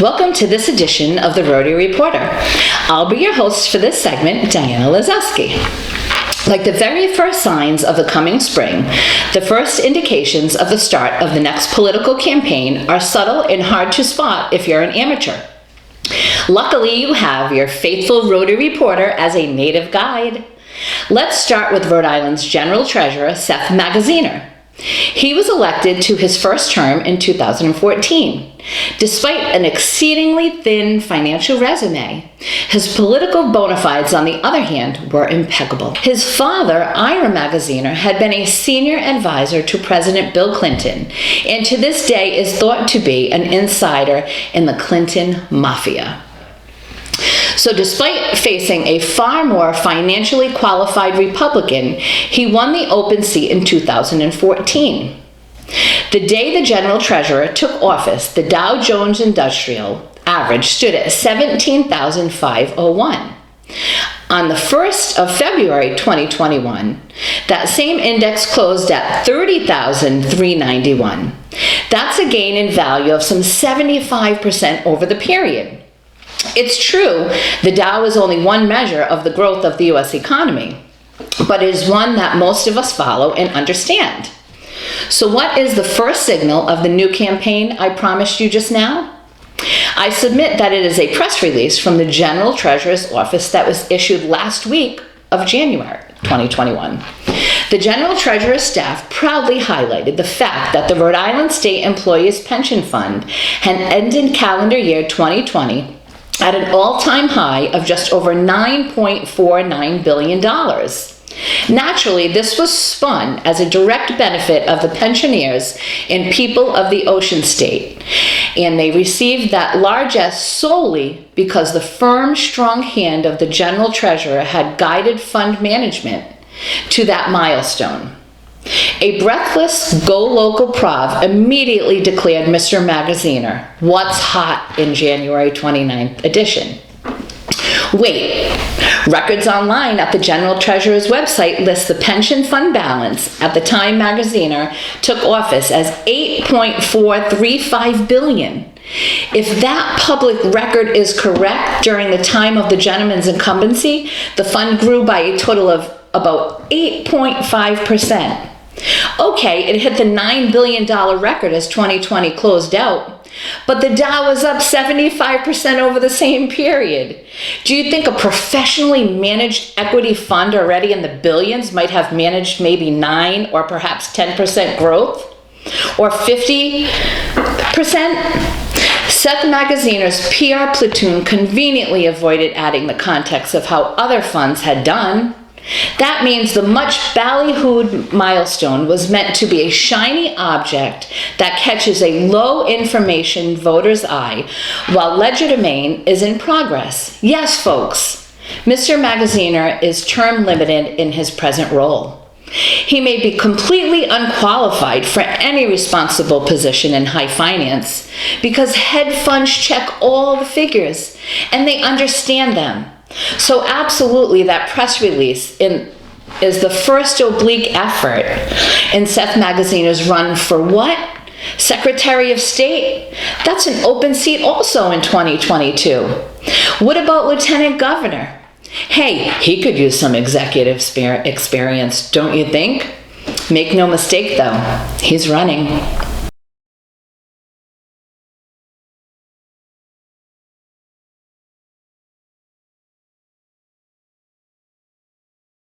Welcome to this edition of the Rhody Reporter. I'll be your host for this segment, Diana Lozowski. Like the very first signs of the coming spring, the first indications of the start of the next political campaign are subtle and hard to spot if you're an amateur. Luckily, you have your faithful Rhody reporter as a native guide. Let's start with Rhode Island's General Treasurer, Seth Magaziner. He was elected to his first term in 2014. Despite an exceedingly thin financial resume, his political bona fides, on the other hand, were impeccable. His father, Ira Magaziner, had been a senior advisor to President Bill Clinton, and to this day is thought to be an insider in the Clinton Mafia. So despite facing a far more financially qualified Republican, he won the open seat in 2014. The day the General Treasurer took office, the Dow Jones Industrial Average stood at 17,501. On the 1st of February 2021, that same index closed at 30,391. That's a gain in value of some 75% over the period. It's true, the Dow is only one measure of the growth of the U.S. economy, but it is one that most of us follow and understand. So what is the first signal of the new campaign I promised you just now? I submit that it is a press release from the General Treasurer's office that was issued last week of January 2021. The General Treasurer's staff proudly highlighted the fact that the Rhode Island State Employees Pension Fund had ended calendar year 2020 at an all-time high of just over $9.49 billion. Naturally, this was spun as a direct benefit of the pensioners and people of the Ocean State, and they received that largesse solely because the firm, strong hand of the General Treasurer had guided fund management to that milestone. A breathless Go Local Prov immediately declared Mr. Magaziner what's hot in January 29th edition. Wait, records online at the General Treasurer's website list the pension fund balance at the time Magaziner took office as $8.435 billion. If that public record is correct, during the time of the gentleman's incumbency, the fund grew by a total of about 8.5%. Okay, it hit the $9 billion record as 2020 closed out, but the Dow was up 75% over the same period. Do you think a professionally managed equity fund already in the billions might have managed maybe 9 or perhaps 10% growth? Or 50%? Seth Magaziner's PR platoon conveniently avoided adding the context of how other funds had done. That means the much ballyhooed milestone was meant to be a shiny object that catches a low information voter's eye while legerdemain is in progress. Yes, folks, Mr. Magaziner is term limited in his present role. He may be completely unqualified for any responsible position in high finance because hedge funds check all the figures and they understand them. So absolutely, that press release is the first oblique effort in Seth Magaziner's run for what? Secretary of State? That's an open seat also in 2022. What about Lieutenant Governor? Hey, he could use some executive experience, don't you think? Make no mistake though, he's running.